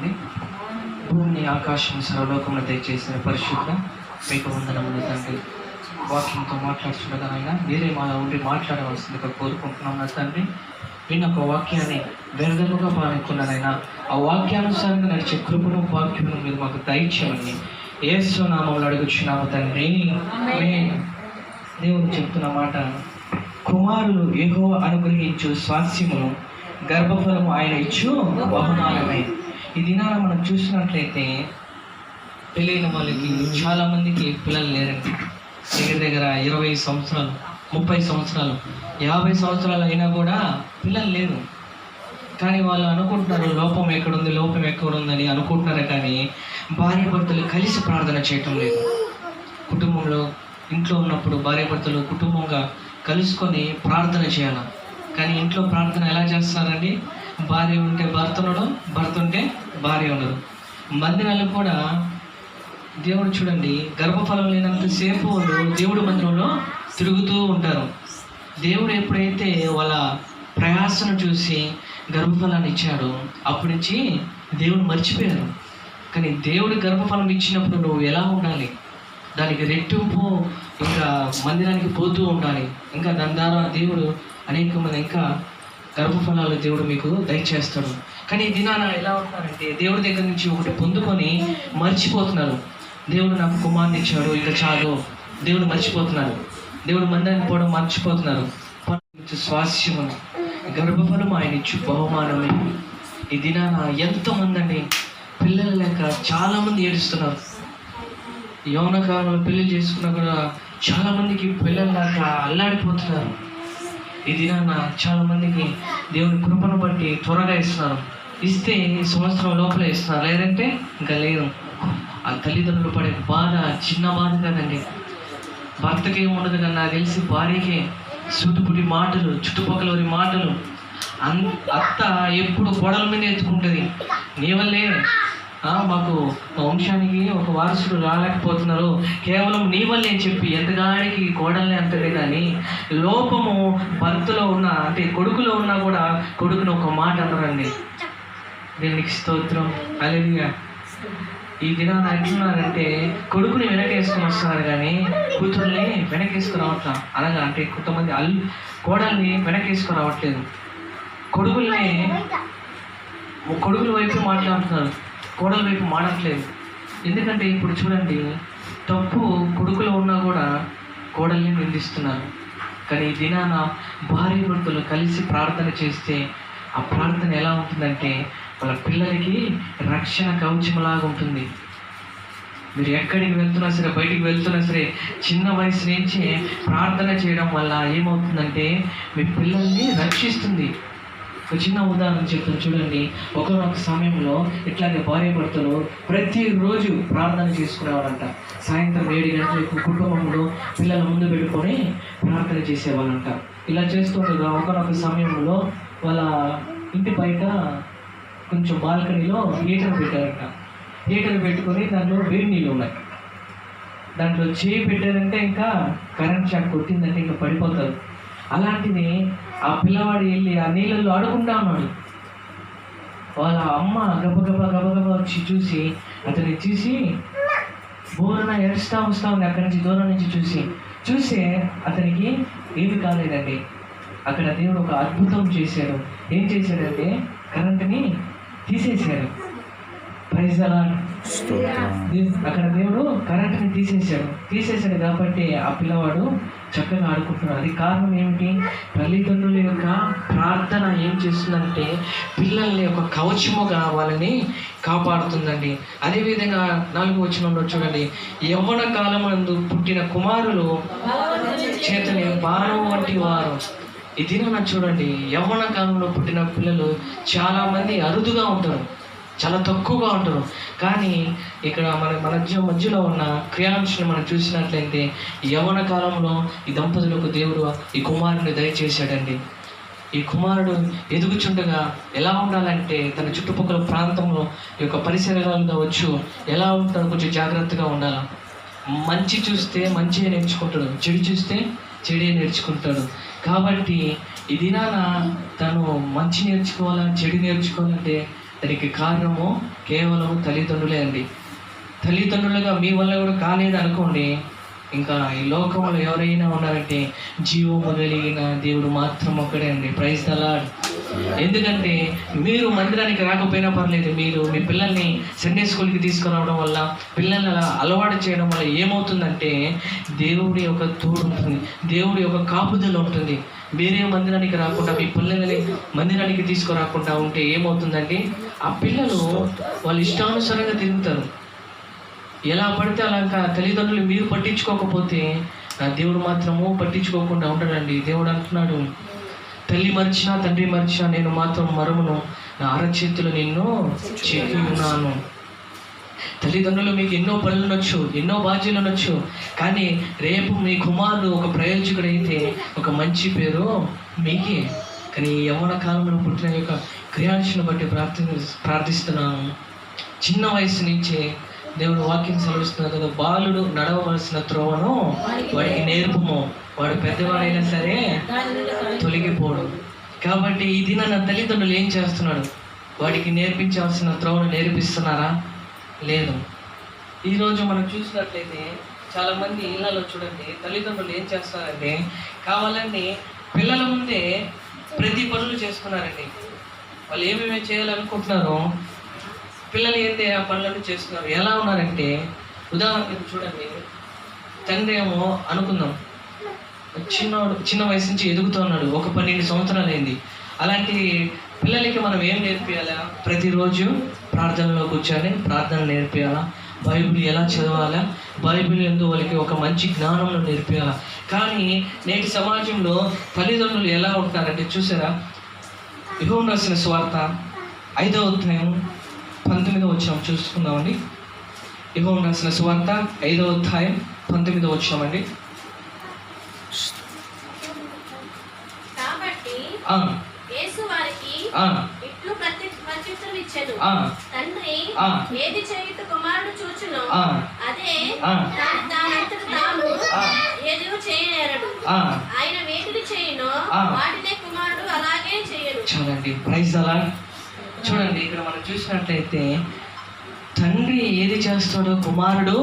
తండ్రి, భూమిని ఆకాశం సర్వలోకంలో దయచేసిన పరిశుద్ధ మీకు వందనములు తండ్రి. వాక్యంతో మాట్లాడుతుండగా అయినా మీరే మా ఉండి మాట్లాడవలసిందిగా కోరుకుంటున్నాం నా తండ్రి. విన్న ఒక వాక్యాన్ని వ్యర్థముగా పానుకున్నానైనా ఆ వాక్యానుసారంగా నడిచే కృపను వాక్యమును మీరు మాకు దయచేయమని యేసు నామములో అడుగుచున్నాము తండ్రి. దేవుడు చెప్తున్న మాట, కుమారులు యెహోవా అనుగ్రహించు స్వాస్యమును, గర్భఫలము ఆయన ఇచ్చు బహుమానమే. ఈ దినాన మనం చూసినట్లయితే పెళ్ళైన వాళ్ళకి చాలామందికి పిల్లలు లేరండి. దగ్గర 20 సంవత్సరాలు, 30 సంవత్సరాలు, 50 సంవత్సరాలు అయినా కూడా పిల్లలు లేరు. కానీ వాళ్ళు అనుకుంటున్నారు లోపం ఎక్కడుందని అనుకుంటున్నారు. కానీ భార్య భర్తలు కలిసి ప్రార్థన చేయటం లేదు. కుటుంబంలో ఇంట్లో ఉన్నప్పుడు భార్య భర్తలు కుటుంబంగా కలుసుకొని ప్రార్థన చేయాలి. కానీ ఇంట్లో ప్రార్థన ఎలా చేస్తున్నారండి? భార్య ఉంటే భర్త ఉండడం, భర్త ఉంటే భార్య ఉండదు. మందిరాలు కూడా దేవుడు చూడండి, గర్భఫలం లేనంతసేపు వాళ్ళు దేవుడు మందిరంలో తిరుగుతూ ఉంటారు. దేవుడు ఎప్పుడైతే వాళ్ళ ప్రయాసను చూసి గర్భఫలాన్ని ఇచ్చాడో అప్పటి నుంచి దేవుడు మర్చిపోయారు. కానీ దేవుడు గర్భఫలం ఇచ్చినప్పుడు నువ్వు ఎలా ఉండాలి? దానికి రెట్టింపు ఇంకా మందిరానికి పోతూ ఉండాలి. ఇంకా దాని ద్వారా దేవుడు అనేక మంది ఇంకా గర్భఫలాలు దేవుడు మీకు దయచేస్తాడు. కానీ ఈ దినాన ఎలా ఉంటున్నారంటే దేవుడి దగ్గర నుంచి ఒకటి పొందుకొని మర్చిపోతున్నారు. దేవుడు నాకు కుమారుని ఇచ్చాడు, ఇక చాలు, దేవుడు మర్చిపోతున్నారు. దేవుడు మందిరానికి పోవడం మర్చిపోతున్నారు. స్వాస్యము, గర్భఫలం ఆయన ఇచ్చు బహుమానమే. ఈ దినాన ఎంతోమంది అండి పిల్లలు లేక చాలామంది ఏడుస్తున్నారు. యౌవన కాలంలో పెళ్లి చేసుకున్నా కూడా చాలామందికి పిల్లలు లేక అల్లాడిపోతున్నారు. ఈ దినాన చాలామందికి దేవుని కృపను బట్టి త్వరగా ఇస్తున్నారు. ఇస్తే ఈ సంవత్సరం లోపలే ఇస్తున్నారు, లేదంటే ఇంకా లేదు. ఆ తల్లిదండ్రులు పడే బాధ చిన్న బాధ కాదండి. భర్తకి ఏముండదు కానీ నాకు తెలిసి భార్యకి సూటుపుటి మాటలు, చుట్టుపక్కల మాటలు. అత్త ఎప్పుడు గొడవల మీద ఎత్తుకుంటుంది. నీ వల్లే మాకు వంశానికి ఒక వారసుడు రాలేకపోతున్నారు, కేవలం నీ వల్లే అని చెప్పి ఎంతగానికి గోడల్ని అంటలే. కానీ లోపము భర్తలో ఉన్న, అంటే కొడుకులో ఉన్నా కూడా కొడుకుని ఒక మాట అన్నారండి. దేవునికి స్తోత్రం, హల్లెలూయా. ఈ దినాన్ని అంటున్నారంటే కొడుకుని వెనకేసుకొని వస్తున్నారు కానీ కూతుర్ని వెనకేసుకుని రావట్లా. అనగా అంటే కొంతమంది కోడల్ని వెనకేసుకొని రావట్లేదు. కొడుకుల వైపు మాట్లాడుతున్నారు, కోడల వైపు మాడట్లేదు. ఎందుకంటే ఇప్పుడు చూడండి, తప్పు కొడుకులో ఉన్నా కూడా కోడల్ని నిందిస్తున్నారు. కానీ ఈ దినాన భార్య భర్తలు కలిసి ప్రార్థన చేస్తే ఆ ప్రార్థన ఎలా ఉంటుందంటే వాళ్ళ పిల్లలకి రక్షణ కవచంలాగా ఉంటుంది. మీరు ఎక్కడికి వెళ్తున్నా సరే, బయటికి వెళ్తున్నా సరే, చిన్న వయసు నుంచి ప్రార్థన చేయడం వల్ల ఏమవుతుందంటే మీ పిల్లల్ని రక్షిస్తుంది. ఒక చిన్న ఉదాహరణ చెప్తాను చూడండి. ఒకనొక సమయంలో ఇట్లాగే భార్య భర్తలు ప్రతిరోజు ప్రార్థన చేసుకునేవాళ్ళంట. సాయంత్రం 7 గంటలకు కుటుంబంలో పిల్లల ముందు పెట్టుకొని ప్రార్థన చేసేవాళ్ళంట. ఇలా చేస్తుండగా ఒకనొక సమయంలో వాళ్ళ ఇంటి బయట కొంచెం బాల్కనీలో హీటర్ పెట్టారంట. హీటర్ పెట్టుకొని దాంట్లో వేడి నీళ్ళు ఉన్నాయి. దాంట్లో చేయి పెట్టారంటే ఇంకా కరెంట్ షాక్ కొట్టిందంటే ఇంకా పడిపోతారు. అలాంటిది ఆ పిల్లవాడు వెళ్ళి ఆ నీళ్ళల్లో ఆడుకుంటా ఉన్నాడు. వాళ్ళ అమ్మ గబగబా వచ్చి చూసి అతన్ని చూసి బోరన ఏడుస్తూ వస్తూ ఉంది. అక్కడి నుంచి దూరం నుంచి చూసి అతనికి ఏమి కాలేదండి. అక్కడ దేవుడు ఒక అద్భుతం చేశాడు. ఏం చేశాడంటే కరెంటుని తీసేశాడు. Praise the lord. అక్కడ దేవుడు కరెంటుని తీసేశాడు కాబట్టి ఆ పిల్లవాడు చక్కగా ఆడుకుంటున్నాడు. అది కారణం ఏమిటి? తల్లిదండ్రుల యొక్క ప్రార్థన ఏం చేస్తుందంటే పిల్లల్ని ఒక కవచముగా వాళ్ళని కాపాడుతుందండి. అదేవిధంగా 4వ వచనంలో చూడండి, యవ్వన కాలమందు పుట్టిన కుమారులు చేతని బాణం వంటి వారు. ఈ దినాన చూడండి, యవ్వన కాలంలో పుట్టిన పిల్లలు చాలామంది అరుదుగా ఉంటారు, చాలా తక్కువగా ఉంటారు. కానీ ఇక్కడ మన మధ్యలో ఉన్న క్రియాంశను మనం చూసినట్లయితే యవ్వన కాలంలో ఈ దంపతులకు దేవుడు ఈ కుమారుని దయచేశాడండి. ఈ కుమారుడు ఎదుగుచుండగా ఎలా ఉండాలంటే తన చుట్టుపక్కల ప్రాంతంలో ఈ యొక్క పరిసరాలు కావచ్చు ఎలా ఉంటాడో కొంచెం జాగ్రత్తగా ఉండాలి. మంచి చూస్తే మంచిగా నేర్చుకుంటాడు, చెడు చూస్తే చెడే నేర్చుకుంటాడు. కాబట్టి ఈ దినాన తను మంచి నేర్చుకోవాలా, చెడు నేర్చుకోవాలంటే దానికి కారణము కేవలం తల్లిదండ్రులే అండి. తల్లిదండ్రులుగా మీ వల్ల కూడా కాలేదు అనుకోండి, ఇంకా ఈ లోకంలో ఎవరైనా ఉన్నారంటే జీవము కలిగిన దేవుడు మాత్రం ఒక్కడే అండి. Praise the lord. ఎందుకంటే మీరు మందిరానికి రాకపోయినా పర్లేదు, మీరు మీ పిల్లల్ని సండే స్కూల్కి తీసుకురావడం వల్ల, పిల్లల్ని అలా అలవాటు చేయడం వల్ల ఏమవుతుందంటే దేవుడి యొక్క తోడు ఉంటుంది, దేవుడి యొక్క కాపుదల ఉంటుంది. మీరే మందిరానికి రాకుండా మీ పిల్లల్ని మందిరానికి తీసుకురాకుండా ఉంటే ఏమవుతుందంటే ఆ పిల్లలు వాళ్ళ ఇష్టానుసారంగా తిరుగుతారు. ఎలా పడితే అలా ఇంకా తల్లిదండ్రులు మీరు పట్టించుకోకపోతే నా దేవుడు మాత్రము పట్టించుకోకుండా ఉంటాడండి. దేవుడు అంటున్నాడు, తల్లి మరిచినా తండ్రి మరిచినా నేను మాత్రం మరమును, నా అరచేతులు నిన్ను చేసి ఉన్నాను. తల్లిదండ్రులు మీకు ఎన్నో పనులు అనొచ్చు, ఎన్నో బాధ్యతలు అనొచ్చు, కానీ రేపు మీ కుమారుడు ఒక ప్రయోజకుడైతే ఒక మంచి పేరు మీకే. కానీ యవ్వన కాలంలో పుట్టిన యొక్క క్రియాశను బట్టి ప్రార్థిస్తున్నాను. చిన్న వయసు నుంచే దేవుడు వాక్యం సెలవిస్తున్నారు కదా, బాలుడు నడవవలసిన త్రోవను వాడికి నేర్పుము, వాడు పెద్దవాడైనా సరే తొలగిపోడు. కాబట్టి ఈ దిన నా తల్లిదండ్రులు ఏం చేస్తున్నాడు? వాడికి నేర్పించాల్సిన త్రోవను నేర్పిస్తున్నారా? లేదు. ఈరోజు మనం చూసినట్లయితే చాలామంది ఇళ్ళలో చూడండి, తల్లిదండ్రులు ఏం చేస్తున్నారంటే కావాలని పిల్లల ముందే ప్రతి పనులు చేసుకున్నారండి. వాళ్ళు ఏమేమి చేయాలనుకుంటున్నారో పిల్లలు ఏంటి ఆ పనులను చేస్తున్నారు. ఎలా ఉన్నారంటే ఉదాహరణకు చూడండి, తండ్రి ఏమో అనుకుందాం చిన్న వయసు నుంచి ఎదుగుతూ ఉన్నాడు, ఒక 12 సంవత్సరాలు అయింది. అలాంటి పిల్లలకి మనం ఏం నేర్పియాలా? ప్రతిరోజు ప్రార్థనలో కూర్చొని ప్రార్థన నేర్పియాలా, బైబిల్ ఎలా చదవాలా, బైబిల్ ఎందు వాళ్ళకి ఒక మంచి జ్ఞానంలో నేర్పియాలా. కానీ నేటి సమాజంలో తల్లిదండ్రులు ఎలా ఉంటారంటే చూసారా, యోహాను రాసిన సువార్త 5వ అధ్యాయం 19వ వచనం చూసుకుందామండి. యోహాను రాసిన సువార్త 5వ అధ్యాయం 19వ వచనం అండి. కాబట్టి యేసు వారికి ఇట్లు ప్రత్యుత్తరం ఇచ్చెను, తండ్రి ఏది చేయుట కుమారుడు చూచునో అదే దానంతట తాను ఏది చేయనేరడు, ఆయన వేటిని చేయునో వాటినే కుమారుడు అలాగే చేయడు. చూడండి, ప్రైజ్ ద లార్డ్. చూడండి, ఇక్కడ మనం చూసినట్లయితే తండ్రి ఏది చేస్తాడో కుమారుడు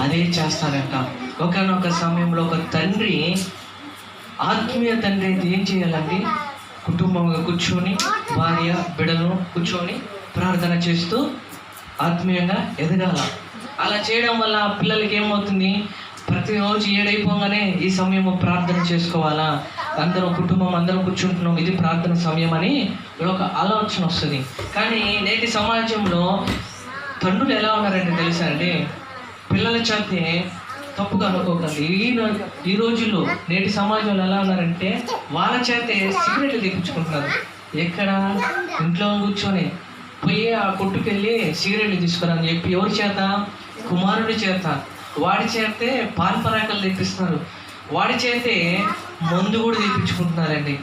అదే చేస్తాడంట. ఒకనొక సమయంలో ఒక తండ్రి, ఆత్మీయ తండ్రి అయితే ఏం చేయాలండి? కుటుంబంగా కూర్చొని భార్య బిడ్డలను కూర్చొని ప్రార్థన చేస్తూ ఆత్మీయంగా ఎదగాల. అలా చేయడం వల్ల పిల్లలకి ఏమవుతుంది? ప్రతిరోజు 7 అయిపోగానే ఈ సమయము ప్రార్థన చేసుకోవాలా, అందరం కుటుంబం అందరం కూర్చుంటున్నాం, ఇది ప్రార్థన సమయం అని ఒక ఆలోచన వస్తుంది. కానీ నేటి సమాజంలో తండ్రులు ఎలా ఉన్నారంటే తెలుసా అండి, పిల్లల చేతే తప్పుగా అనుకోకండి, ఈ రోజుల్లో నేటి సమాజంలో ఎలా ఉన్నారంటే వాళ్ళ చేతే సిగరెట్లు తెప్పించుకుంటున్నారు. ఎక్కడ? ఇంట్లో కూర్చొని పోయి ఆ కొట్టుకెళ్ళి సిగరెట్లు తీసుకురని చెప్పి ఎవరి చేత? కుమారుడి చేత. వాడి చేతే పాన్ పరాకలు తెప్పిస్తున్నారు, వాడి చేతే మందు కూడా తెప్పించుకుంటున్నారండి.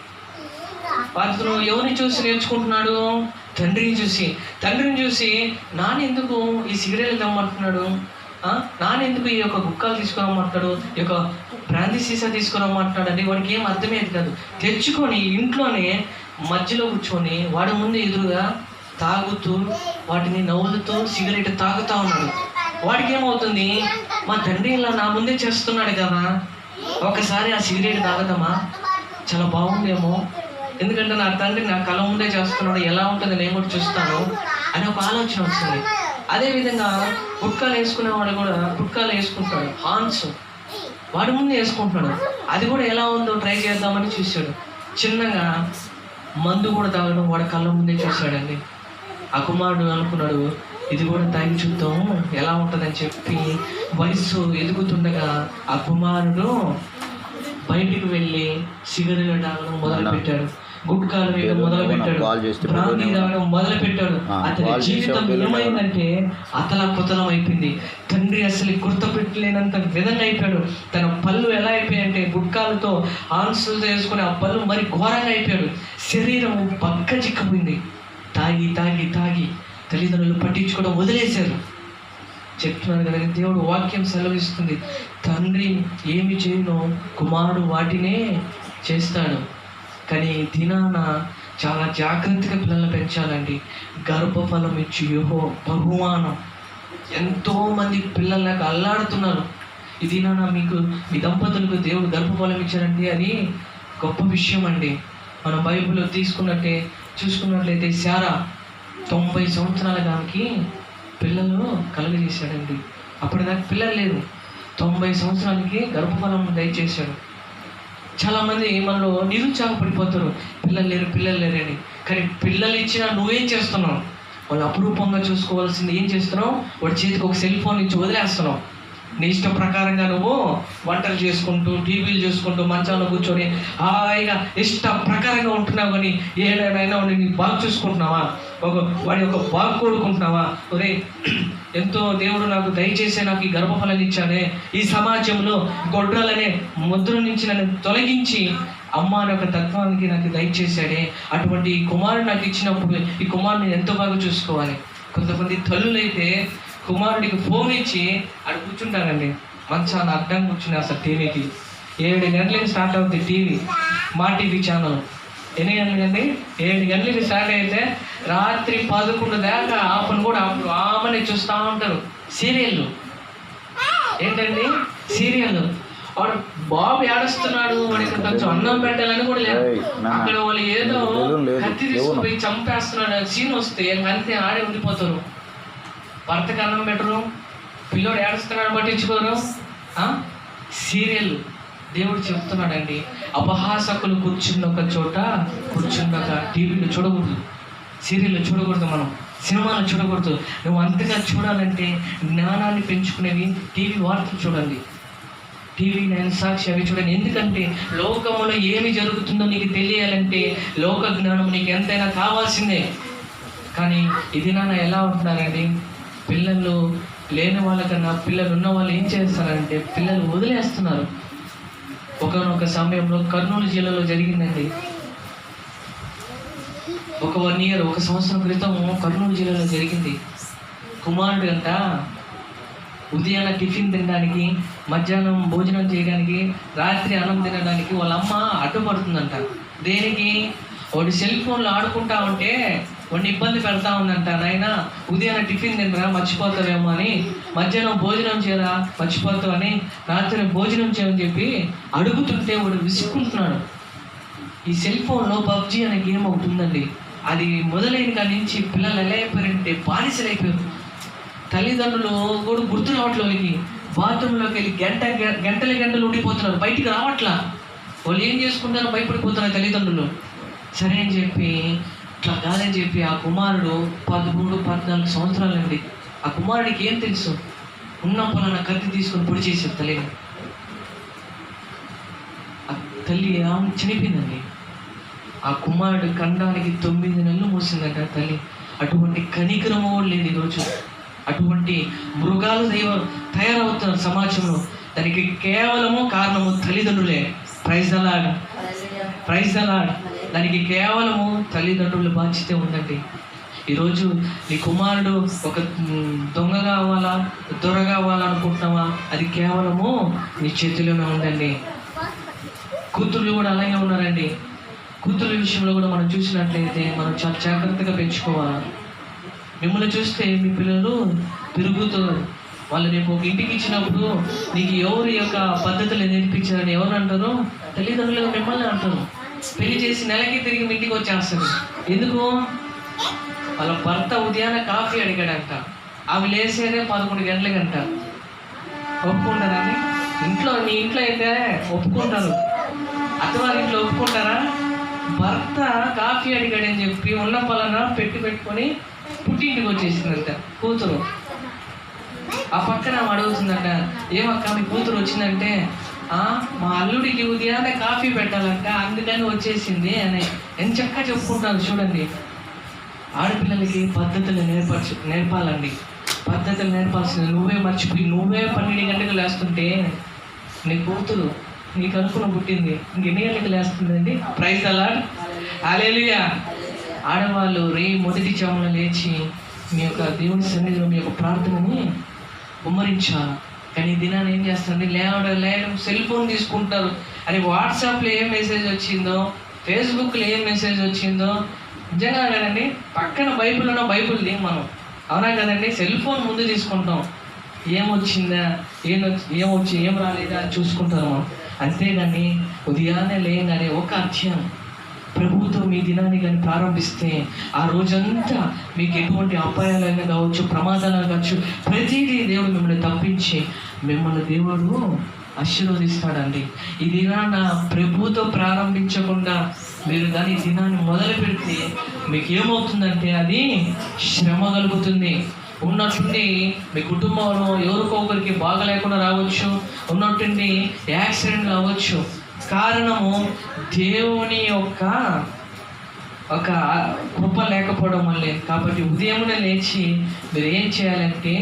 వాటిలో ఎవరిని చూసి నేర్చుకుంటున్నాడు? తండ్రిని చూసి. తండ్రిని చూసి నాన్న ఎందుకు ఈ సిగరెట్లు తెమ్మంటున్నాడు, నాన్న ఎందుకు ఈ యొక్క గుక్కలు తీసుకురమ్మంటాడు, ఈ యొక్క బ్రాందీ సీసా తీసుకురమ్మంటున్నాడు అని వాడికి ఏం అర్థమయ్యేది కాదు. తెచ్చుకొని ఇంట్లోనే మధ్యలో కూర్చొని వాడి ముందు ఎదురుగా తాగుతూ వాటిని నవ్వులుతూ సిగరెట్ తాగుతూ ఉన్నాడు. వాడికి ఏమవుతుంది? మా తండ్రి ఇలా నా ముందే చేస్తున్నాడు కదా, ఒకసారి ఆ సిగరెట్ తాగదామా, చాలా బాగుందేమో, ఎందుకంటే నా తండ్రి నా కళ్ళ ముందే చేస్తున్నాడు, ఎలా ఉంటుంది నేను కూడా చూస్తాను అని ఒక ఆలోచన వస్తుంది. అదేవిధంగా గుట్కాలు వేసుకునేవాడు కూడా గుట్కాలు వేసుకుంటాడు, హాన్స్ వాడి ముందు వేసుకుంటున్నాడు. అది కూడా ఎలా ఉందో ట్రై చేద్దామని చూశాడు. చిన్నగా మందు కూడా తాగడం వాడి కళ్ళ ముందే చూశాడండి. ఆ కుమారుడు అనుకున్నాడు, ఇది కూడా తాగి చూద్దాం ఎలా ఉంటుందని చెప్పి వయస్సు ఎదుగుతుండగా ఆ కుమారుడు బయటికి వెళ్ళి సిగరెట్ తాగడం మొదలుపెట్టాడు, గుట్కాలు వేయడం మొదలుపెట్టాడు, బ్రాందీ తాగడం మొదలుపెట్టాడు. అతని జీవితం ఏమైందంటే అతలాకుతలం అయిపోయింది. తండ్రి అసలు గుర్తుపెట్టలేనంత విధంగా అయిపోయాడు. తన పళ్ళు ఎలా అయిపోయాయంటే గుట్కాలతో ఆన్సులతో వేసుకుని ఆ పళ్ళు మరి ఘోరంగా అయిపోయాడు. శరీరం పక్క చిక్కపోయింది. తాగి తాగి తాగి తల్లిదండ్రులు పట్టించుకోవడం వదిలేశారు. చెప్తున్నాను కదా, దేవుడు వాక్యం సెలవిస్తుంది, తండ్రి ఏమి చేయనో కుమారుడు వాటినే చేస్తాడు. కానీ దినాన చాలా జాగ్రత్తగా పిల్లల్ని పెంచాలండి. గర్భఫలం ఇచ్చి యెహోవా బహుమానం. ఎంతోమంది పిల్లలకు అల్లాడుతున్నారు. ఇది మీకు మీ దంపతులకు దేవుడు గర్భఫలం ఇచ్చారంటే అది గొప్ప విషయం అండి. మనం బైబిల్లో చూసుకున్నట్లయితే శారా 90 సంవత్సరాల దానికి పిల్లలు కలుగజేశాడండి. అప్పటిదాకా పిల్లలు లేదు, 90 సంవత్సరాలకి గర్భఫలం దయచేశాడు. చాలామంది మనలో నిరుత్సాహపడిపోతారు, పిల్లలు లేరని. కానీ పిల్లలు ఇచ్చినా నువ్వేం చేస్తున్నావు? వాళ్ళు అపురూపంగా చూసుకోవాల్సింది ఏం చేస్తున్నావు? వాడి చేతికి ఒక సెల్ ఫోన్ ఇచ్చి వదిలేస్తున్నావు. నీ ఇష్ట ప్రకారంగా నువ్వు వంటలు చేసుకుంటూ, టీవీలు చూసుకుంటూ, మంచాల్లో కూర్చొని హాయిగా ఇష్ట ప్రకారంగా ఉంటున్నావు. కానీ ఏడైనా నీ బాగా చూసుకుంటున్నావా? వాడి యొక్క బాగా కోరుకుంటున్నావా? ఒరే, ఎంతో దేవుడు నాకు దయచేసి నాకు ఈ గర్భఫలాన్ని ఇచ్చానే, ఈ సమాజంలో గొడ్రాలనే ముద్ర నుంచి నన్ను తొలగించి అమ్మ అనే ఒక తత్వానికి నాకు దయచేశాడే, అటువంటి ఈ కుమారుడు నాకు ఇచ్చినప్పుడు ఈ కుమారుని ఎంతో బాగా చూసుకోవాలి. కొంతమంది తల్లులైతే కుమారుడికి ఫోన్ ఇచ్చి అక్కడ కూర్చుంటారండి, మంచాన్ని అడ్డం కూర్చుని అసలు టీవీకి 7 గంటలకి స్టార్ట్ అవుతుంది టీవీ, మా టీవీ ఛానల్. ఎన్ని గంటలకండి? 7 గంటలకి స్టార్ట్ అయితే రాత్రి 11 దాకా ఆపను కూడా ఆమెని చూస్తూ ఉంటారు. సీరియళ్ళు ఏంటండి? సీరియల్. వాడు బాబు ఏడుస్తున్నాడు, వాడికి కొంచెం అన్నం పెట్టాలని కూడా లేదు. అక్కడ వాళ్ళు ఏదో కత్తి తీసుకుపోయి చంపేస్తున్నాడు సీన్ వస్తే అంతే ఆడే ఉండిపోతారు. భర్తకి అన్నం పెట్టరు, పిల్లోడు ఏడుస్తున్నాడు పట్టించుకోరు. సీరియల్. దేవుడు చెప్తున్నాడండి, అపహాసకులు కూర్చున్న చోట కూర్చున్నాక టీవీలు చూడకూడదు, సీరియల్ చూడకూడదు, మనం సినిమాలు చూడకూడదు. నువ్వు అంతగా చూడాలంటే జ్ఞానాన్ని పెంచుకునేవి టీవీ వార్తలు చూడండి, టీవీ 9 సాక్షి అవి చూడండి. ఎందుకంటే లోకంలో ఏమి జరుగుతుందో నీకు తెలియాలంటే లోక జ్ఞానం నీకు ఎంతైనా కావాల్సిందే. కానీ ఇది ఎలా ఉంటున్నారండి? పిల్లలు లేని వాళ్ళకన్నా పిల్లలు ఉన్న వాళ్ళు ఏం చేస్తారంటే పిల్లలు వదిలేస్తున్నారు. ఒకనొక సమయంలో కర్నూలు జిల్లాలో జరిగిందండి. ఒక 1 year, 1 సంవత్సరం క్రితం కర్నూలు జిల్లాలో జరిగింది. కుమారుడు అంట ఉదయాన టిఫిన్ తినడానికి, మధ్యాహ్నం భోజనం చేయడానికి, రాత్రి అన్నం తినడానికి వాళ్ళ అమ్మ అడ్డుపడుతుందంట. దేనికి? వాడు సెల్ ఫోన్లో ఆడుకుంటా ఉంటే వాడిని ఇబ్బంది పెడతా ఉందంట. నాయన ఉదయాన టిఫిన్ తినరా మర్చిపోతావేమో అని, మధ్యాహ్నం భోజనం చేయరా మర్చిపోతావు అని, రాత్రి భోజనం చేయమని చెప్పి అడుగుతుంటే వాడు విసుక్కుంటున్నాడు. ఈ సెల్ ఫోన్లో పబ్జీ అనే గేమ్ ఒకటి ఉందండి. అది మొదలైన కాడి నుంచి పిల్లలు ఎలా అయిపోయారంటే బానిసలు అయిపోయారు. తల్లిదండ్రులు కూడా గుర్తు రావట్లోకి బాత్రూంలోకి వెళ్ళి గంటలు ఉండిపోతున్నారు, బయటికి రావట్లా. వాళ్ళు ఏం చేసుకుంటారో భయపడిపోతున్నారు తల్లిదండ్రులు. సరే అని చెప్పి ఇట్లా కాదని చెప్పి ఆ కుమారుడు 13-14 సంవత్సరాలండి. ఆ కుమారుడికి ఏం తెలుసు? ఉన్న పొలాన కత్తి తీసుకొని పొడి చేశారు తల్లిని. ఆ తల్లి చనిపోయిందండి. ఆ కుమారుడు ఖండానికి 9 నెలలు మోసిందంట తల్లి. అటువంటి కనికరము లేదు ఈరోజు. అటువంటి మృగాలు తయారవుతున్నారు సమాజంలో. దానికి కేవలము కారణము తల్లిదండ్రులే. Praise the lord, praise the lord. దానికి కేవలము తల్లిదండ్రుల బాధ్యత ఉందండి. ఈరోజు నీ కుమారుడు ఒక దొంగ కావాలా, దొర కావాలనుకుంటున్నావా? అది కేవలము నీ చేతిలోనే ఉందండి. కూతుర్లు కూడా అలాగే ఉన్నారండి. కూతుర్ల విషయంలో కూడా మనం చూసినట్లయితే మనం చాలా జాగ్రత్తగా పెంచుకోవాలి. మిమ్మల్ని చూస్తే మీ పిల్లలు పెరుగుతారు. వాళ్ళు రేపు ఒక ఇంటికి ఇచ్చినప్పుడు నీకు ఎవరి యొక్క పద్ధతులు నేర్పించారని ఎవరు అంటారు? తల్లిదండ్రులుగా మిమ్మల్ని అంటారు. పెళ్లి చేసి నెలకి తిరిగి మీ ఇంటికి వచ్చేస్తారు. ఎందుకు? వాళ్ళ భర్త ఉదయాన్నే కాఫీ అడిగాడంట, అవి లేసేదే 11 గంటలకంట. ఒప్పుకుంటారండి? మీ ఇంట్లో అయితే ఒప్పుకుంటారు, అత్తవారి ఇంట్లో ఒప్పుకుంటారా? భర్త కాఫీ అడిగాడని చెప్పి ఉన్న పలాన పెట్టుకొని పుట్టింటికి వచ్చేసిందంట కూతురు. ఆ పక్కన అడుగుతుందంట, ఏమక్క మీ కూతురు వచ్చిందంటే, మా అల్లుడికి ఉదయాన్నే కాఫీ పెట్టాలంట అందుకని వచ్చేసింది అని ఎంచక్కా చెప్పుకుంటారు. చూడండి, ఆడపిల్లలకి పద్ధతులు నేర్పాలండి. పద్ధతులు నేర్పాల్సింది. నువ్వే మర్చిపోయి నువ్వే 12 గంటలకు లేస్తుంటే నీ కూతురు నీ కనుక్కున పుట్టింది ఇంకెన్ని గంటలకు లేస్తుందండి? ప్రైజ్ ద లార్డ్, హల్లెలూయా. ఆడవాళ్ళు మొదటి జామున లేచి మీ యొక్క దేవుని సన్నిధిలో మీ యొక్క ప్రార్థనని ఉమ్మరించాలి. కానీ దినాన్ని ఏం చేస్తారండి? లేవడం సెల్ ఫోన్ తీసుకుంటారు. అని వాట్సాప్లో ఏం మెసేజ్ వచ్చిందో ఫేస్బుక్లో ఏం మెసేజ్ వచ్చిందో నిజంగా కదండి, పక్కన బైబిల్ ఉన్న బైబిల్ మనం, అవునా కదండి, సెల్ ఫోన్ ముందు తీసుకుంటాం, ఏమొచ్చిందా ఏం రాలేదా అని చూసుకుంటారు మనం. అంతేగాని ఉదయాన్నే లేయగానే ఒక అధ్యాయం ప్రభువుతో మీ దినాన్ని కానీ ప్రారంభిస్తే ఆ రోజంతా మీకు ఎటువంటి అపాయాలైనా కావచ్చు, ప్రమాదాలు కావచ్చు, ప్రతిదీ దేవుడు మిమ్మల్ని తప్పించి మిమ్మల్ని దేవుడు ఆశీర్వదిస్తాడండి. ఈ దినాన్న ప్రభువుతో ప్రారంభించకుండా మీరు కానీ ఈ దినాన్ని మొదలు పెడితే మీకు ఏమవుతుందంటే అది శ్రమ కలుగుతుంది. ఉన్నట్టుండి మీ కుటుంబంలో ఎవరికో ఒకరికి బాగలేకుండా రావచ్చు, ఉన్నట్టుండి యాక్సిడెంట్లు అవ్వచ్చు. కారణము దేవుని యొక్క ఒక కృప లేకపోవడం వల్లే. కాబట్టి ఉదయమునే లేచి మీరు ఏం చేయాలంటే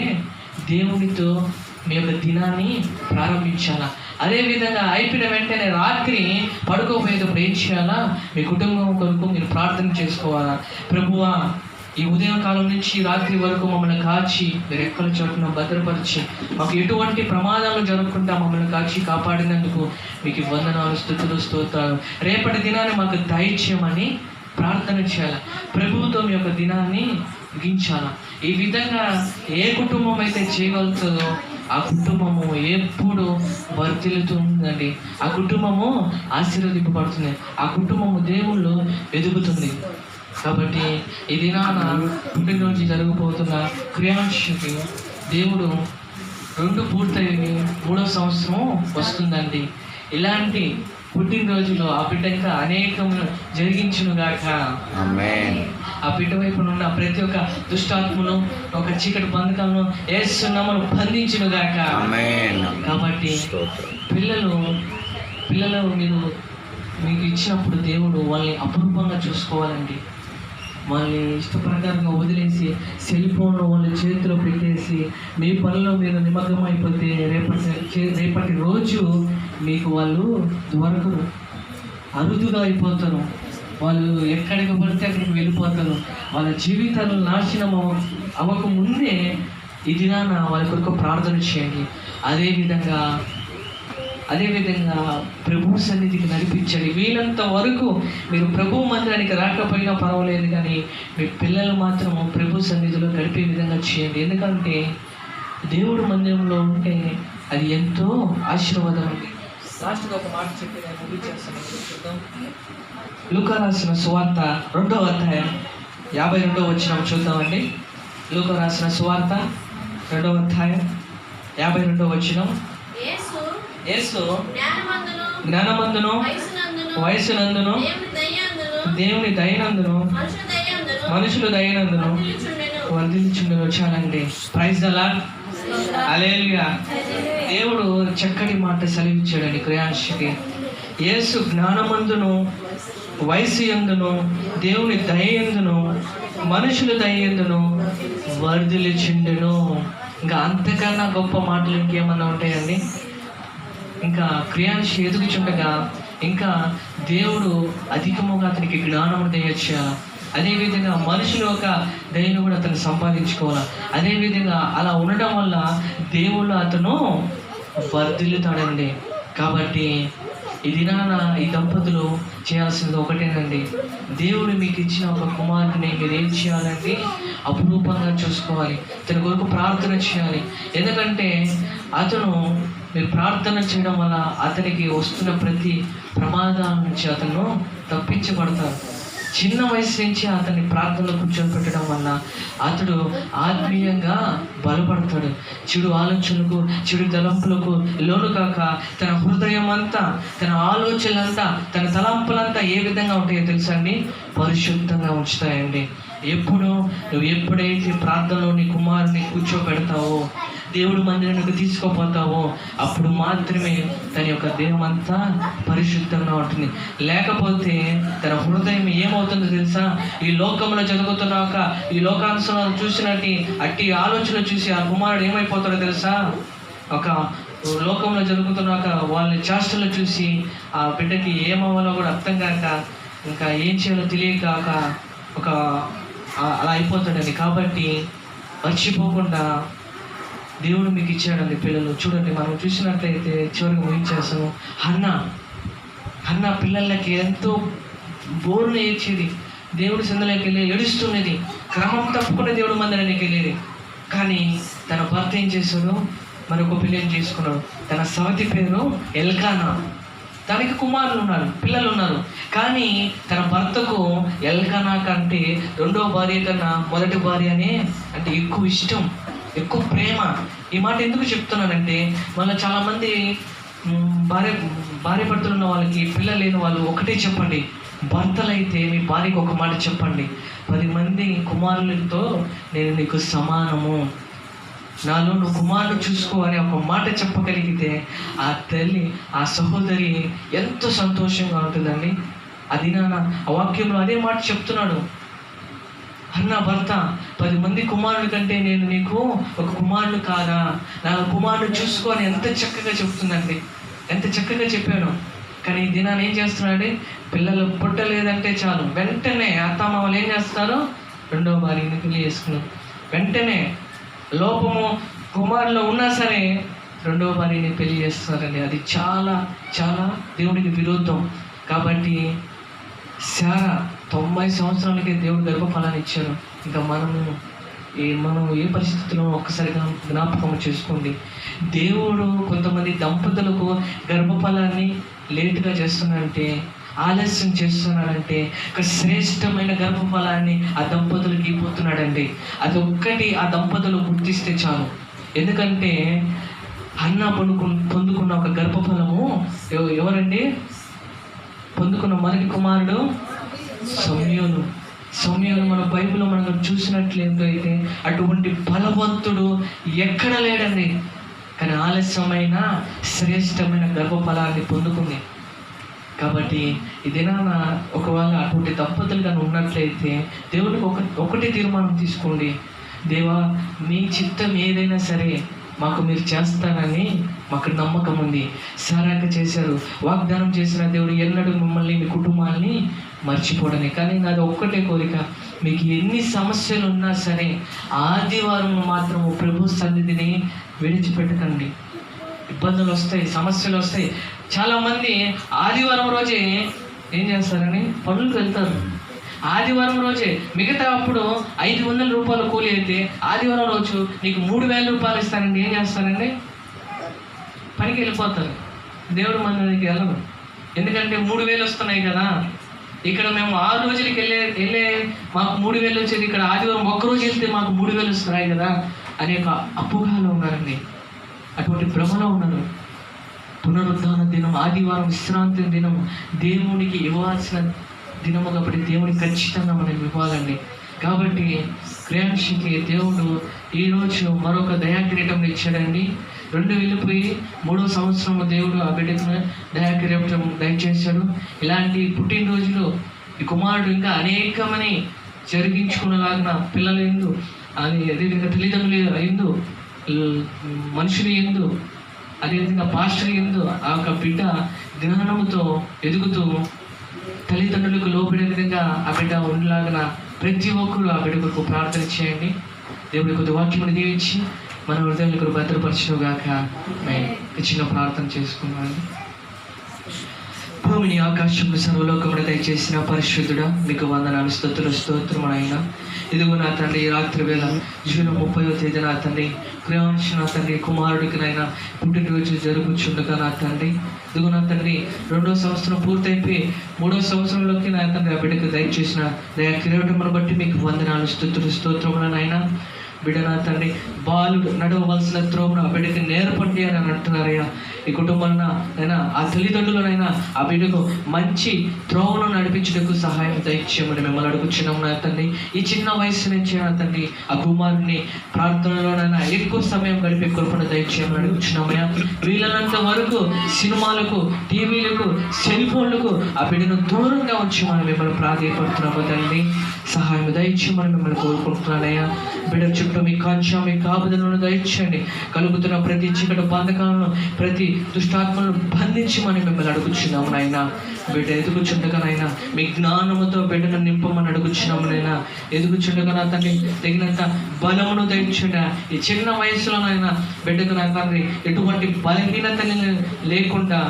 దేవునితో మీ యొక్క దినాన్ని ప్రారంభించాలా. అదేవిధంగా అయిపోయిన వెంటనే రాత్రి పడుకోపోయేటప్పుడు ఏం చేయాలా, మీ కుటుంబం కొరకు మీరు ప్రార్థన చేసుకోవాలా. ప్రభువా, ఈ ఉదయం కాలం నుంచి రాత్రి వరకు మమ్మల్ని కాచి మీరు ఎక్కల చోటున భద్రపరిచి మాకు ఎటువంటి ప్రమాదాలు జరగకుండా మమ్మల్ని కాచి కాపాడినందుకు మీకు వందనాలు, స్తుతులు, స్తోత్రాలు. రేపటి దినాన్ని మాకు దయచేయమని ప్రార్థన చేయాలి. ప్రభువుతో మీ యొక్క దినాన్ని ముగించాలి. ఈ విధంగా ఏ కుటుంబం అయితే చేయగలుగుతుందో ఆ కుటుంబము ఎప్పుడు వర్ధిల్లుతుందండి. ఆ కుటుంబము ఆశీర్వదింపబడుతుంది. ఆ కుటుంబము దేవుళ్ళు ఎదుగుతుంది. కాబట్టి ఈ దినాన పుట్టినరోజు జరగబోతున్న క్రియాంశకి దేవుడు 2 పూర్తయి 3వ సంవత్సరం వస్తుందండి. ఇలాంటి పుట్టినరోజులో ఆ బిడ్డ ఇంకా అనేకం జరిగించునుగాక. ఆమేన్. ఆ బిడ్డ వైపున ఉన్న ప్రతి ఒక్క దుష్టాత్మను, ఒక చీకటి బంధకాలను యేసు నామములో బంధించునుగాక. ఆమేన్. కాబట్టి పిల్లలు మీరు మీకు ఇచ్చినప్పుడు దేవుడు వాళ్ళని అపురూపంగా చూసుకోవాలండి. వాళ్ళని ఇష్టప్రకారంగా వదిలేసి సెల్ ఫోన్లో వాళ్ళ చేతిలో పెట్టేసి మీ పనిలో మీరు నిమగ్నమైపోతే రేపటి రోజు మీకు వాళ్ళు దొరకరు, అరుదుగా అయిపోతారు. వాళ్ళు ఎక్కడికి పడితే అక్కడికి వెళ్ళిపోతారు. వాళ్ళ జీవితాలు నాశనం అవ్వకముందే ఈ దినాన వాళ్ళ కొరకు ప్రార్థన చేయండి. అదేవిధంగా ప్రభు సన్నిధికి నడిపించండి. వీలంత వరకు మీరు ప్రభు మందిరానికి రాకపోయినా పర్వాలేదు, కానీ మీ పిల్లలు మాత్రం ప్రభు సన్నిధిలో గడిపే విధంగా చేయండి. ఎందుకంటే దేవుడు మందిరంలో ఉంటే అది ఎంతో ఆశీర్వాదం అండి. లాస్ట్గా ఒక మాట చెప్పి నేను ముగించేస్తాను. లూకా రాసిన సువార్త 2వ అధ్యాయం 52వ వచనం చూద్దామండి. లూకా రాసిన సువార్త 2వ అధ్యాయం 52వ వచనం. యేసు జ్ఞానమందును వయసునందును దేవుని దయనందును మనుషులు దయనందును వర్ధిల్చుండును. చాలండి. Praise the lord. హల్లెలూయా. దేవుడు చక్కటి మాట సెలవిచ్చాడని క్రియాంశకి. యేసు జ్ఞానమందును వయసు యందును దేవుని దయయందును మనుషుల దయయందును వర్ధిల్చుండును. ఇంకా అంతకన్నా గొప్ప మాటలు ఇంకేమన్నా ఉంటాయండి? ఇంకా క్రియాంశ ఎదుగుచుండగా ఇంకా దేవుడు అధికముగా అతనికి జ్ఞానము దయచేయాలి. అదేవిధంగా మనుషుల యొక్క దయను కూడా అతను సంపాదించుకోవాలి. అదేవిధంగా అలా ఉండటం వల్ల దేవుళ్ళు అతను వర్ధిల్లుతాడండి. కాబట్టి ఈ దినాన ఈ దంపతులు చేయాల్సింది ఒకటేనండి. దేవుడు మీకు ఇచ్చిన ఒక కుమారుడిని మీరు ఏం చేయాలంటే అపురూపంగా చూసుకోవాలి. తన కొరకు ప్రార్థన చేయాలి. ఎందుకంటే అతను మీరు ప్రార్థన చేయడం వల్ల అతనికి వస్తున్న ప్రతి ప్రమాదం నుంచి అతను తప్పించబడతారు. చిన్న వయసు నుంచి అతన్ని ప్రార్థనలో కూర్చొని వల్ల అతడు ఆత్మీయంగా బలపడతాడు. చెడు ఆలోచనలకు, చెడు తలంపులకు లోను కాక తన హృదయం అంతా, తన ఆలోచనలంతా, తన తలంపులంతా ఏ విధంగా ఉంటాయో తెలుసా అండి? పరిశుద్ధంగా ఉంచుతాయండి. నువ్వు ఎప్పుడైతే ప్రార్థనలో నీ కుమారుని కూర్చోబెడతావో, దేవుడు మందిరానికి తీసుకోపోతావో, అప్పుడు మాత్రమే తన యొక్క దేహం అంతా పరిశుద్ధంగా ఉంటుంది. లేకపోతే తన హృదయం ఏమవుతుందో తెలుసా? ఈ లోకంలో జరుగుతున్నాక ఈ లోకాంశాలను చూసినట్టు అట్టి ఆలోచన చూసి ఆ కుమారుడు ఏమైపోతాడో తెలుసా? ఒక లోకంలో జరుగుతున్నాక వాళ్ళని చేష్టలు చూసి ఆ బిడ్డకి ఏమవ్వాలో కూడా అర్థం కాక, ఇంకా ఏం చేయాలో తెలియక ఒక అలా అయిపోతాడండి. కాబట్టి మర్చిపోకుండా దేవుడు మీకు ఇచ్చాడండి పిల్లలు. చూడండి, మనం చూసినట్లయితే చివరికి ముగించేస్తాము. హన్నా పిల్లలకి ఎంతో బోరును ఏడ్చేది, దేవుడి సందులోకి వెళ్ళి ఏడుస్తున్నది, క్రమం తప్పకుండా దేవుడి మందిరానికి వెళ్ళేది. కానీ తన భర్త ఏం చేశాడు? మరొక పిల్లని చేసుకున్నాడు. తన సవతి పేరు ఎల్కానా. తనకి కుమారులు ఉన్నారు, పిల్లలు ఉన్నారు. కానీ తన భర్తకు ఎల్కానా కంటే రెండో భార్య కన్నా మొదటి భార్యనే అంటే ఎక్కువ ఇష్టం, ఎక్కువ ప్రేమ. ఈ మాట ఎందుకు చెప్తున్నానంటే, మళ్ళీ చాలామంది భార్య భర్తలు ఉన్న వాళ్ళకి పిల్లలు లేని వాళ్ళు ఒకటే చెప్పండి, భర్తలైతే మీ భార్యకు ఒక మాట చెప్పండి, 10 మంది కుమారులతో నేను నీకు సమానము, నాలో నువ్వు కుమారుడు చూసుకో అని ఒక మాట చెప్పగలిగితే ఆ తల్లి, ఆ సహోదరి ఎంతో సంతోషంగా ఉంటుందండి. అది ఆ వాక్యంలో అదే మాట చెప్తున్నాడు. అన్న భర్త 10 మంది కుమారుడి కంటే నేను నీకు ఒక కుమారుడు కాదా, నా కుమారుడు చూసుకో అని ఎంత చక్కగా చెప్తుందండి, ఎంత చక్కగా చెప్పాను. కానీ ఈ దినాన్ని ఏం చేస్తున్నాడు? పిల్లలు పుట్టలేదంటే చాలు వెంటనే అత్తమామలు ఏం చేస్తారు? రెండో భార్యని పెళ్లి చేసుకున్నారు. వెంటనే లోపము కుమారులో ఉన్నా సరే రెండో భార్యని పెళ్లి చేస్తారండి. అది చాలా చాలా దేవుడికి విరుద్ధం. కాబట్టి శారా 90 సంవత్సరాలకే దేవుడు గర్భఫలాన్ని ఇచ్చారు. ఇంకా మనం ఏ పరిస్థితుల్లో ఒక్కసారిగా జ్ఞాపకం చేసుకోండి. దేవుడు కొంతమంది దంపతులకు గర్భఫలాన్ని లేటుగా చేస్తున్నాడంటే, ఆలస్యం చేస్తున్నాడంటే ఒక శ్రేష్టమైన గర్భఫలాన్ని ఆ దంపతులకు ఇవ్వబోతున్నాడండి. అది ఒక్కటి ఆ దంపతులు గుర్తిస్తే చాలు. ఎందుకంటే హన్నా పొందుకున్న ఒక గర్భఫలము ఎవరండి? పొందుకున్న మొదటి కుమారుడు సమూయేలు. మన బైబిల్లో మనం చూసినట్లయితే అటువంటి బలవంతుడు ఎక్కడ లేడండి. కానీ ఆలస్యమైన శ్రేష్టమైన గర్భఫలాన్ని పొందుకుంది. కాబట్టి ఇదేనా ఒకవేళ అటువంటి దంపతులు కానీ ఉన్నట్లయితే దేవుడికి ఒకటి తీర్మానం తీసుకోండి, దేవా మీ చిత్తం ఏదైనా సరే మాకు మీరు చేస్తానని మాకు నమ్మకం ఉంది. సారాక చేశారు, వాగ్దానం చేసిన దేవుడు ఎన్నడూ మిమ్మల్ని మీ కుటుంబాన్ని మర్చిపోవడమే. కానీ నాది ఒక్కటే కోరిక, మీకు ఎన్ని సమస్యలు ఉన్నా సరే ఆదివారం మాత్రం ప్రభు సన్నిధిని విడిచిపెట్టకండి. ఇబ్బందులు వస్తాయి, సమస్యలు వస్తాయి. చాలామంది ఆదివారం రోజే ఏం చేస్తారని పనులకు వెళ్తారు. ఆదివారం రోజే మిగతా అప్పుడు 500 రూపాయలు కూలి అయితే ఆదివారం రోజు నీకు 3000 రూపాయలు ఇస్తానండి. ఏం చేస్తారండి? పనికి వెళ్ళిపోతారు. దేవుడు మందికి వెళ్ళరు. ఎందుకంటే 3000 వస్తున్నాయి కదా. ఇక్కడ మేము 6 రోజులకి వెళ్ళే మాకు 3000 వచ్చేది, ఇక్కడ ఆదివారం ఒక్కరోజు వెళ్తే మాకు 3000 వస్తున్నాయి కదా అనే ఒక అపోహలో ఉన్నారండి. అటువంటి భ్రమలో ఉన్నారు. పునరుద్ధాన దినం, ఆదివారం విశ్రాంతి దినం దేవునికి ఇవ్వాల్సిన దినము కాబట్టి దేవుడికి ఖచ్చితంగా మనం ఇవ్వాలండి. కాబట్టి క్రియాన్షికి దేవుడు ఈరోజు మరొక దయాకిరీటం ఇచ్చాడండి. 2 వెళ్ళిపోయి 3వ సంవత్సరం దేవుడు ఆ బిడ్డకు దయాకిరీటం దయచేశాడు. ఇలాంటి పుట్టినరోజులు ఈ కుమారుడు ఇంకా అనేకమని జరిగించుకునేలాగిన పిల్లలు ఎందు, అదేవిధంగా తల్లిదండ్రులు ఎందు, మనుషులు ఎందు, అదేవిధంగా పాస్టర్ ఎందు ఆ యొక్క బిడ్డ జ్ఞానముతో ఎదుగుతూ తల్లిదండ్రులకు లోబడే విధంగా ఆ బిడ్డ ఉండలాగిన ప్రతి ఒక్కరు ఆ బిడ్డ కొరకు ప్రార్థన చేయండి. దేవుడి కొద్ది వాక్యం దీవించి మన హృదయాలకు భద్రపరచుగాక చిన్న ప్రార్థన చేసుకున్నాను. భూమిని ఆకాశంలో సర్వలోకమును దయచేసిన పరిశుద్ధుడా మీకు వందనాలు, స్తోత్రం అయినా. ఇదిగో నా తండ్రి రాత్రి వేళ జూన్ 30వ తేదీ నా తండ్రి క్రియాన్స్ నా తండ్రి కుమారుడికి నైనా పుట్టినరోజు జరుగుచుండగా నా తండ్రి ఇదిగో నా తండ్రి 2వ సంవత్సరం పూర్తయిపోయి 3వ సంవత్సరంలోకి నా తండ్రి ఆ బిడ్డకు దయచేసిన దయా కిరీటమును బట్టి మీకు వందనాలు, స్తోత్రములనైనా. బిడ్డ నా తండ్రి బాలుడు నడవవలసిన త్రోవను ఆ బిడ్డకి నేర్పండి అని అంటున్నారయ్యా. ఈ కుటుంబంలో అయినా ఆ తల్లిదండ్రులనైనా ఆ బిడ్డకు మంచి త్రోవను నడిపించడానికి సహాయం దయచేయమని మిమ్మల్ని అడుగుచున్నాం నా తండ్రి. ఈ చిన్న వయసు నుంచి నా తండ్రి ఆ కుమారుని ప్రార్థనలోనైనా ఎక్కువ సమయం గడిపే కృపను దయచేయమని అడుగుచున్నామయ్యా. వీళ్ళనంత వరకు సినిమాలకు, టీవీలకు, సెల్ ఫోన్లకు ఆ బిడ్డను దూరంగా ఉంచి మనం మిమ్మల్ని ప్రాధాన్యపడుతున్నాము తండ్రి. సహాయం దయచేయమని మిమ్మల్ని కోరుకుంటున్నానయ్యా. బిడ్డ చుట్టూ మీ కాంక్ష, మీ కాపుదలను దయచేయండి. కలుగుతున్న ప్రతి చీకటి బంధకాలను, ప్రతి దుష్టాత్మలను బంధించి మనం మిమ్మల్ని అడుగుచున్నాము నాయన. బిడ్డ ఎదుగుచుండగా నాయన మీ జ్ఞానముతో బిడ్డను నింపమని అడుగుచున్నాము నాయన. ఎదుగుచుండగా నా తండ్రి తగినంత బలమును దయచేయండి. ఈ చిన్న వయసులో నాయన బిడ్డకు నా తండ్రి ఎటువంటి బలహీనతని లేకుండా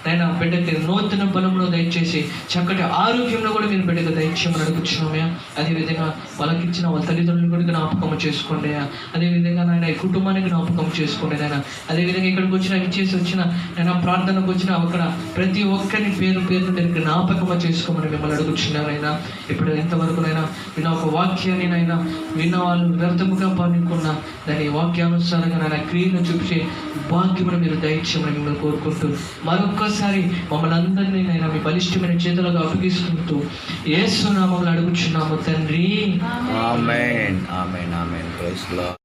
నాయన బిడ్డకి నూతన బలంలో దయచేసి చక్కటి ఆరోగ్యంలో కూడా మీరు బిడ్డకు దయచేయమని అడుగుతున్నామయ్యా. అదేవిధంగా వాళ్ళకి ఇచ్చిన వాళ్ళ తల్లిదండ్రులను కూడా జ్ఞాపకం చేసుకోండి. అదేవిధంగా నాయన ఈ కుటుంబానికి జ్ఞాపకం చేసుకోండి నాయన. అదేవిధంగా ఇక్కడికి వచ్చిన ఇచ్చేసి వచ్చిన నేను ప్రార్థనకు వచ్చిన అక్కడ ప్రతి ఒక్కరిని పేరు నేను జ్ఞాపకం చేసుకోమని మిమ్మల్ని అడుగుతున్నానైనా. ఇప్పుడు ఎంతవరకునైనా విన్న ఒక వాక్యాన్ని నైనా విన్న వాళ్ళు వ్యర్థముగా పనుకున్న దాని వాక్యానుసారంగా నాయన క్రియను చూపించే భాగ్యమును మీరు దయచేయమని మిమ్మల్ని కోరుకుంటూ మరొక్కసారి మమ్మల్ని అందరినీ నైనా మీ బలిష్టమైన చేతులుగా అప్పగిస్తుంటూ యేసు నామములో అడుగుచున్నాము తండ్రి. Amen amen amen. Praise the lord.